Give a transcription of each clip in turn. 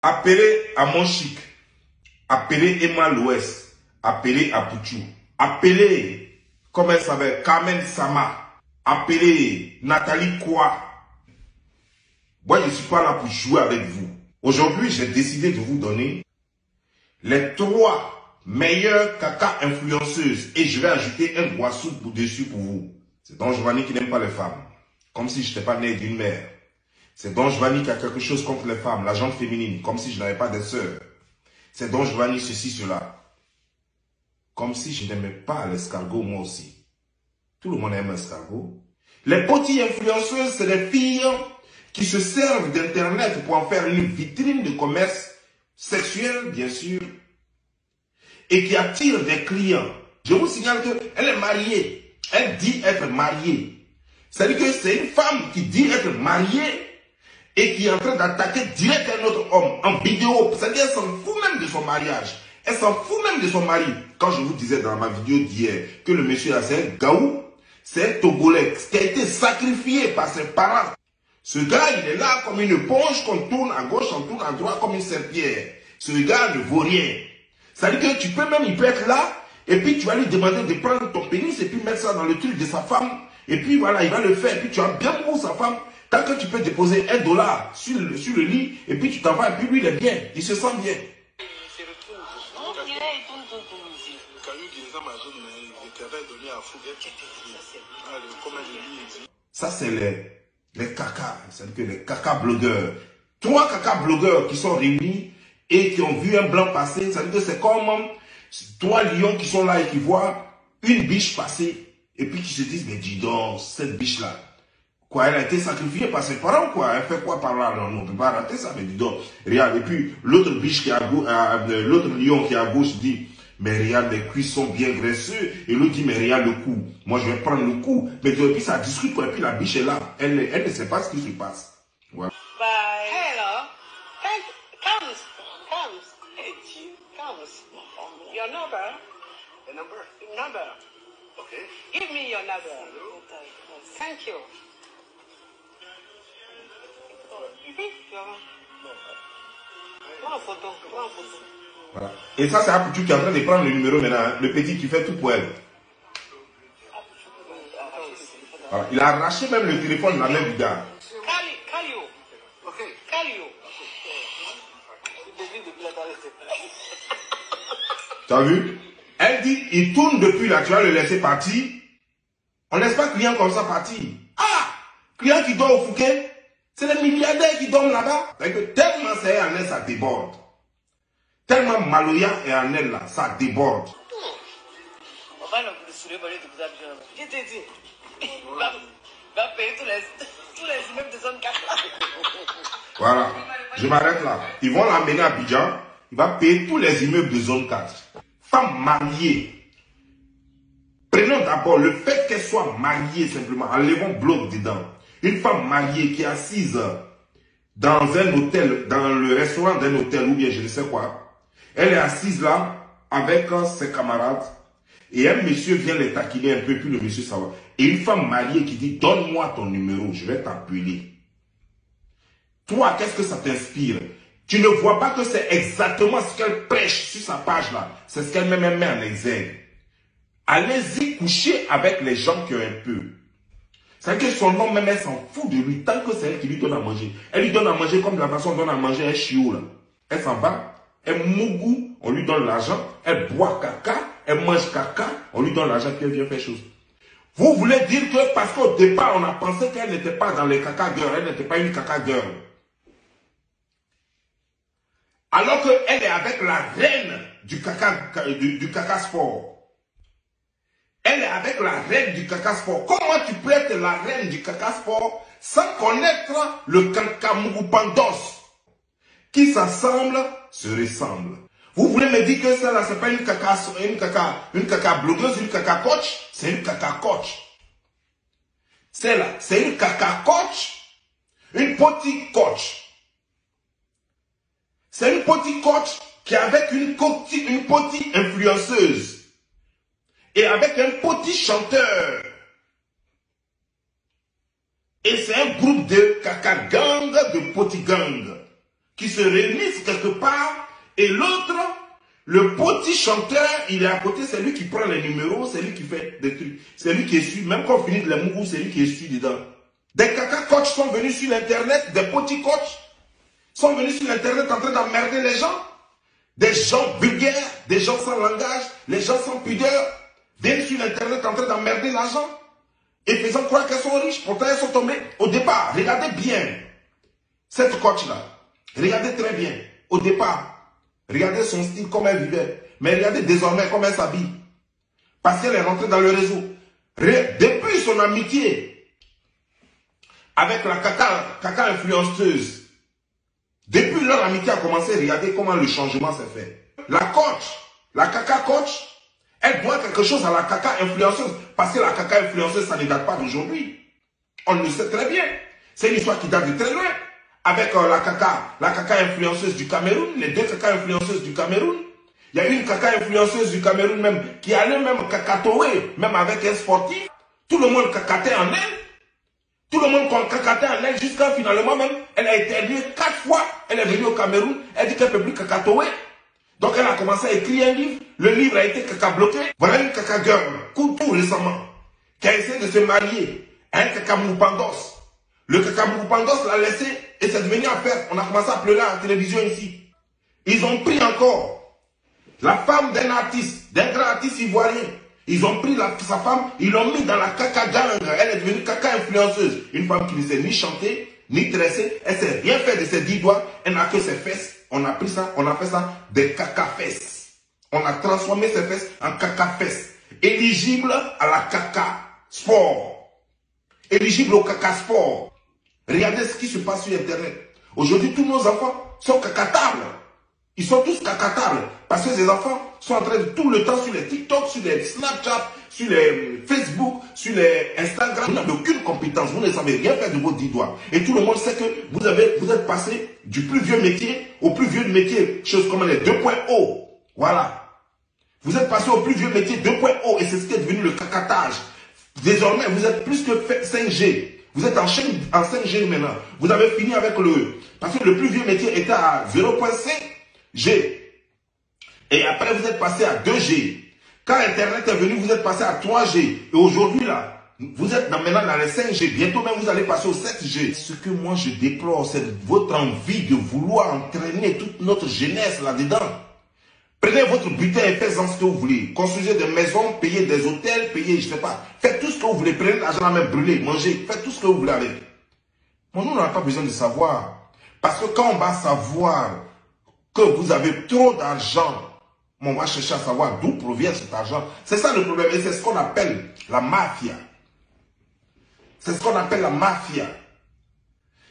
Appelez à Monchic, appelez Emma Louest, appelez à Pouchou, appelez, comment elle s'appelle, Carmen Sama, appelez Nathalie Kwa. Moi, je ne suis pas là pour jouer avec vous. Aujourd'hui, j'ai décidé de vous donner les 3 meilleures caca influenceuses. Et je vais ajouter un boisson dessus pour vous. C'est Don Giovanni qui n'aime pas les femmes. Comme si je n'étais pas né d'une mère. C'est Don Giovanni qui a quelque chose contre les femmes, la gente féminine. Comme si je n'avais pas de sœurs. C'est Don Giovanni ceci, cela. Comme si je n'aimais pas l'escargot, moi aussi. Tout le monde aime l'escargot. Les petits influenceuses, c'est des filles qui se servent d'Internet pour en faire une vitrine de commerce sexuel, bien sûr, et qui attirent des clients. Je vous signale qu'elle est mariée. Elle dit être mariée. C'est-à-dire que c'est une femme qui dit être mariée et qui est en train d'attaquer direct un autre homme en vidéo. C'est-à-dire qu'elle s'en fout même de son mariage. Elle s'en fout même de son mari. Quand je vous disais dans ma vidéo d'hier que le monsieur là, c'est un Gaou, c'est un Togolais qui a été sacrifié par ses parents. Ce gars, il est là comme une éponge qu'on tourne à gauche, on tourne à droite comme une serpillère. Ce gars ne vaut rien. C'est-à-dire que tu peux même, il peut être là, et puis tu vas lui demander de prendre ton pénis et puis mettre ça dans le truc de sa femme. Et puis voilà, il va le faire. Et puis tu as bien pour sa femme. Tant que tu peux déposer $1 sur le lit, et puis tu t'en vas, et puis lui, il est bien. Il se sent bien. Ça, c'est les caca. C'est-à-dire que les caca blogueurs. 3 caca blogueurs qui sont réunis et qui ont vu un blanc passer. C'est-à-dire que c'est comme 3 lions qui sont là et qui voient une biche passer. Et puis qui se disent, mais dis donc, cette biche-là, quoi, elle a été sacrifiée par ses parents, quoi. Elle fait quoi par là? Non, on ne peut pas rater ça, mais dis donc, regarde. Et puis, l'autre biche qui est à gauche, l'autre lion qui est à gauche dit, mais regarde, les cuisses sont bien graisseux. Et l'autre dit, mais regarde le cou. Moi, je vais prendre le cou. Mais puis, ça discute, quoi. Et puis, la biche est là. Elle ne sait pas ce qui se passe. Ouais. Bye. Hello. Comes. Your number. The number? Number. Okay. Give me your number. Thank you. Prends photo. Voilà. Et ça, c'est Apouchou qui est en train de prendre le numéro maintenant. Le petit qui fait tout pour elle. Voilà. Il a arraché même le téléphone de la main du gars. Call you. Okay. Call you. Tu as vu? Elle dit, il tourne depuis là, tu vas le laisser partir. On laisse pas client comme ça partir. Ah! Client qui dort au Fouquet, c'est les milliardaires qui dorment là-bas. Tellement c'est en elle, ça déborde. Tellement Maloya est en elle là, ça déborde. On va nous soulever pour les tout ça. Je t'ai dit. Va payer tous les immeubles de zone 4 là. Voilà. Je m'arrête là. Ils vont l'emmener à Abidjan. Il va payer tous les immeubles de zone 4. Femme mariée. Prenons d'abord le fait qu'elle soit mariée simplement. Enlevons bloc dedans. Une femme mariée qui est assise dans un hôtel, dans le restaurant d'un hôtel ou bien je ne sais quoi. Elle est assise là avec ses camarades. Et un monsieur vient les taquiner un peu, puis le monsieur s'en va. Et une femme mariée qui dit, donne-moi ton numéro, je vais t'appeler. Toi, qu'est-ce que ça t'inspire? Tu ne vois pas que c'est exactement ce qu'elle prêche sur sa page là. C'est ce qu'elle met en exergue. Allez-y coucher avec les gens qui ont un peu. C'est que son homme même, elle s'en fout de lui tant que c'est elle qui lui donne à manger. Elle lui donne à manger comme de la façon dont on donne à manger un chiot là. Elle s'en va, elle mougou, on lui donne l'argent, elle boit caca, elle mange caca, on lui donne l'argent puis elle vient faire chose. Vous voulez dire que parce qu'au départ on a pensé qu'elle n'était pas dans les caca girls, elle n'était pas une caca girl. Alors qu'elle est avec la reine du caca sport. Elle est avec la reine du caca sport. Comment tu peux être la reine du caca sport sans connaître le cacamougoupandos qui s'assemble, se ressemble? Vous voulez me dire que ça là, c'est pas une caca blogueuse, une caca coach? C'est une caca coach. C'est là, c'est une caca coach, une petite coach. C'est une petite coach qui est avec une petite influenceuse. Et avec un petit chanteur. Et c'est un groupe de caca gang, de petit gang. qui se réunissent quelque part et l'autre, le petit chanteur, il est à côté, c'est lui qui prend les numéros, c'est lui qui fait des trucs. C'est lui qui essuie, même quand on finit de les mougous, c'est lui qui essuie dedans. Des caca coachs sont venus sur l'internet, des petits coachs sont venus sur l'internet en train d'emmerder les gens. Des gens vulgaires, des gens sans langage, les gens sans pudeur, viennent sur l'internet en train d'emmerder l'argent et faisant croire qu'elles sont riches. Pourtant, elles sont tombées au départ. Regardez bien cette coach-là. Regardez très bien. Au départ, regardez son style, comment elle vivait. Mais regardez désormais comment elle s'habille. Parce qu'elle est rentrée dans le réseau. Depuis son amitié avec la caca influenceuse, depuis leur amitié a commencé, regardez comment le changement s'est fait. La coach, la caca coach, elle doit quelque chose à la caca influenceuse. Parce que la caca influenceuse, ça ne date pas d'aujourd'hui. On le sait très bien. C'est une histoire qui date de très loin. Avec la caca influenceuse du Cameroun, les deux caca influenceuses du Cameroun. Il y a une caca influenceuse du Cameroun même, qui allait même cacatoer, même avec un sportif. Tout le monde cacatait en elle. Tout le monde cacatait en elle, jusqu'à finalement même, elle a été élue 4 fois. Elle est venue au Cameroun, elle dit qu'elle ne peut plus cacatoer. Donc elle a commencé à écrire un livre. Le livre a été caca bloqué. Voilà une caca girl, tout récemment, qui a essayé de se marier à un caca moupandos. Le caca moupandos l'a laissé et c'est devenu affaire. On a commencé à pleurer à la télévision ici. Ils ont pris encore la femme d'un artiste, d'un grand artiste ivoirien. Ils ont pris sa femme, ils l'ont mis dans la caca gang. Elle est devenue caca influenceuse. Une femme qui ne sait ni chanter, ni tresser. Elle ne sait rien faire de ses 10 doigts. Elle n'a que ses fesses. On a pris ça, on a fait ça des caca-fesses. On a transformé ses fesses en caca-fesses. Éligible à la caca sport. Éligible au caca sport. Regardez ce qui se passe sur Internet. Aujourd'hui, tous nos enfants sont cacatables. Ils sont tous cacatables. Parce que ces enfants sont en train de tout le temps sur les TikTok, sur les Snapchat, sur les Facebook, sur les Instagram. Vous n'avez aucune compétence. Vous ne savez rien faire de vos 10 doigts. Et tout le monde sait que vous êtes passé du plus vieux métier au plus vieux métier. Chose comme les 2.0. Voilà. Vous êtes passé au plus vieux métier 2.0 et c'est ce qui est devenu le cacatage. Désormais, vous êtes plus que 5G. Vous êtes en 5G maintenant. Vous avez fini avec parce que le plus vieux métier était à 0.5G. Et après, vous êtes passé à 2G. Quand Internet est venu, vous êtes passé à 3G. Et aujourd'hui, là, vous êtes maintenant dans les 5G. Bientôt même, vous allez passer au 7G. Ce que moi, je déplore, c'est votre envie de vouloir entraîner toute notre jeunesse là-dedans. Prenez votre butin et faites-en ce que vous voulez. Construisez des maisons, payez des hôtels, payez, je ne sais pas. Faites tout ce que vous voulez. Prenez l'argent à la main, brûlez, mangez. Faites tout ce que vous voulez avec. Bon, nous, on n'a pas besoin de savoir. Parce que quand on va savoir que vous avez trop d'argent, on va chercher à savoir d'où provient cet argent. C'est ça le problème. Et c'est ce qu'on appelle la mafia. C'est ce qu'on appelle la mafia.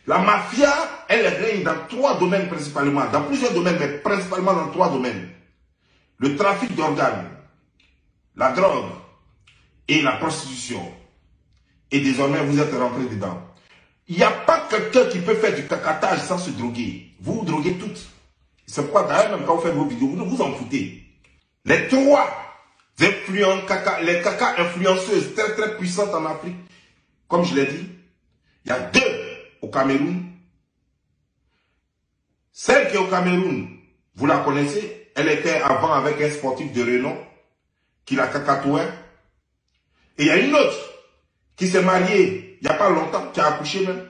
La mafia, elle règne dans 3 domaines principalement. Dans plusieurs domaines, mais principalement dans 3 domaines. Le trafic d'organes, la drogue et la prostitution. Et désormais, vous êtes rentrés dedans. Il n'y a pas quelqu'un qui peut faire du cacatage sans se droguer. Vous vous droguez toutes. C'est pourquoi d'ailleurs, même quand vous faites vos vidéos, vous ne vous en foutez. Les 3 les caca influenceuses très très puissantes en Afrique, comme je l'ai dit, il y a 2 au Cameroun. Celle qui est au Cameroun, vous la connaissez. Elle était avant avec un sportif de renom qui la cacatouait. Et il y a une autre qui s'est mariée il n'y a pas longtemps, qui a accouché même,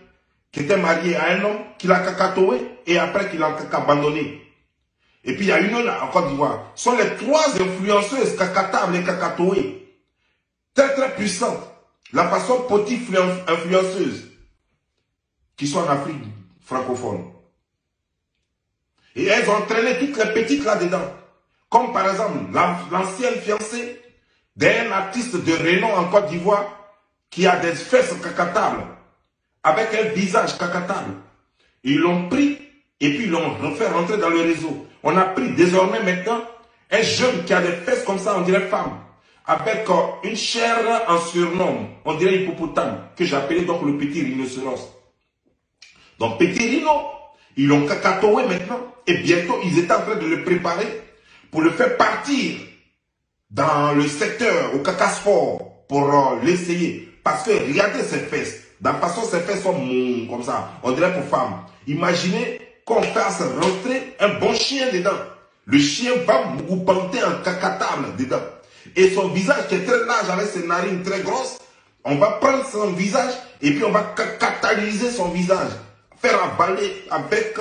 qui était mariée à un homme qui l'a cacatoué et après qui l'a abandonné. Et puis il y a une autre en Côte d'Ivoire. Ce sont les 3 influenceuses cacatables et cacatouées. Très très puissantes. La façon petite influenceuse qui sont en Afrique francophone. Et elles ont entraîné toutes les petites là-dedans. Comme par exemple l'ancienne fiancée d'un artiste de renom en Côte d'Ivoire qui a des fesses cacatables, avec un visage cacatable. Ils l'ont pris et puis ils l'ont fait rentrer dans le réseau. On a pris désormais maintenant un jeune qui a des fesses comme ça, on dirait femme, avec une chair en surnom, on dirait hippopotame, que j'appelais donc le petit rhinocéros. Donc petit rhino, ils l'ont cacatoé maintenant et bientôt ils étaient en train de le préparer pour le faire partir dans le secteur au caca sport pour l'essayer. Parce que regardez ses fesses, dans la façon ses fesses sont comme ça, on dirait pour femmes. Imaginez qu'on fasse rentrer un bon chien dedans. Le chien va vous planter un cacatable dedans. Et son visage qui est très large avec ses narines très grosses, on va prendre son visage et puis on va catalyser son visage. Faire avaler avec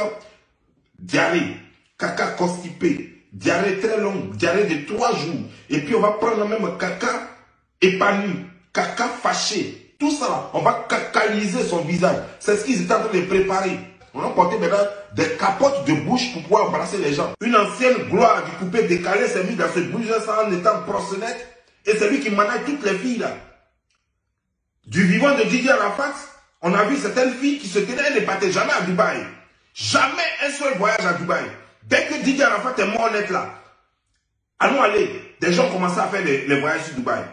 diarrhée, caca constipé, diarrhée très longue, diarrhée de 3 jours. Et puis on va prendre même caca épanoui, caca fâché. Tout ça là, on va cacaliser son visage. C'est ce qu'ils étaient en train de préparer. On a porté maintenant des capotes de bouche pour pouvoir embrasser les gens. Une ancienne gloire du coupé décalé s'est mise dans ce bouche ça en étant proxénète. Et c'est lui qui manage toutes les filles là. Du vivant de Didier Arafat, on a vu certaines filles qui se tenaient, elles ne partaient jamais à Dubaï. Jamais un seul voyage à Dubaï. Dès que Didier Arafat est mort net là, allons aller. Des gens commençaient à faire les voyages sur Dubaï.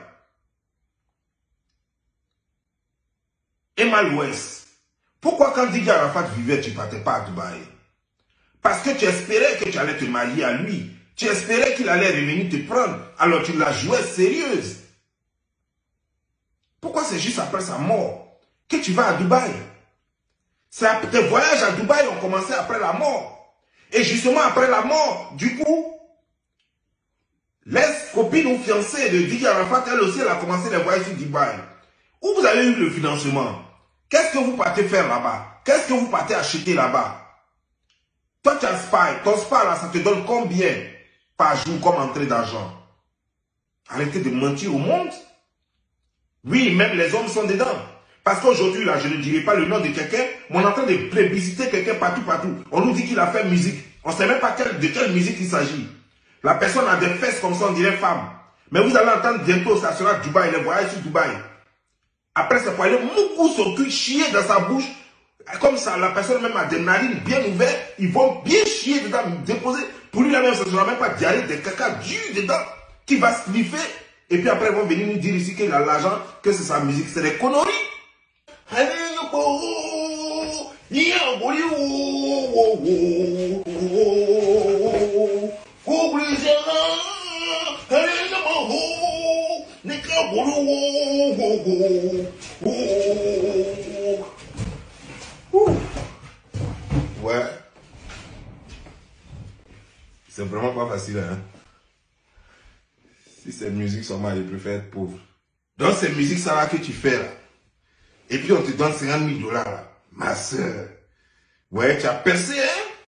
Emma l'Ouest. Pourquoi quand Didier Arafat vivait, tu ne partais pas à Dubaï? Parce que tu espérais que tu allais te marier à lui. Tu espérais qu'il allait revenir te prendre. Alors tu la jouais sérieuse. Pourquoi c'est juste après sa mort que tu vas à Dubaï? Tes voyages à Dubaï ont commencé après la mort. Et justement après la mort, du coup, l'ex-copine ou fiancée de Didier Arafat, elle aussi, elle a commencé les voyages sur Dubaï. Où vous avez eu le financement? Qu'est-ce que vous partez faire là-bas? Qu'est-ce que vous partez acheter là-bas? Toi, tu as Spy. Ton Spy, là, ça te donne combien par jour comme entrée d'argent? Arrêtez de mentir au monde. Oui, même les hommes sont dedans. Parce qu'aujourd'hui, là, je ne dirai pas le nom de quelqu'un, mais on est en train de plébisciter quelqu'un partout. On nous dit qu'il a fait musique. On ne sait même pas de quelle musique il s'agit. La personne a des fesses comme ça, on dirait femme. Mais vous allez entendre bientôt, ça sera Dubaï, les voyages sur Dubaï. Après, c'est pour aller moukou son cul, chier dans sa bouche. Comme ça, la personne même a des narines bien ouvertes. Ils vont bien chier dedans, déposer. Pour lui, là même, ça ne sera même pas diarrhée, des caca durs dedans, qui va sniffer. Et puis après, ils vont venir nous dire ici qu'il a l'argent, que c'est sa musique. C'est des conneries. Ouais. C'est vraiment pas facile, hein. Si ces musiques sont mal, je préfère être pauvre. Donc ces musiques, ça là que tu fais là. Et puis on te donne 50 000 $, là. Ma soeur. Ouais, tu as percé, hein.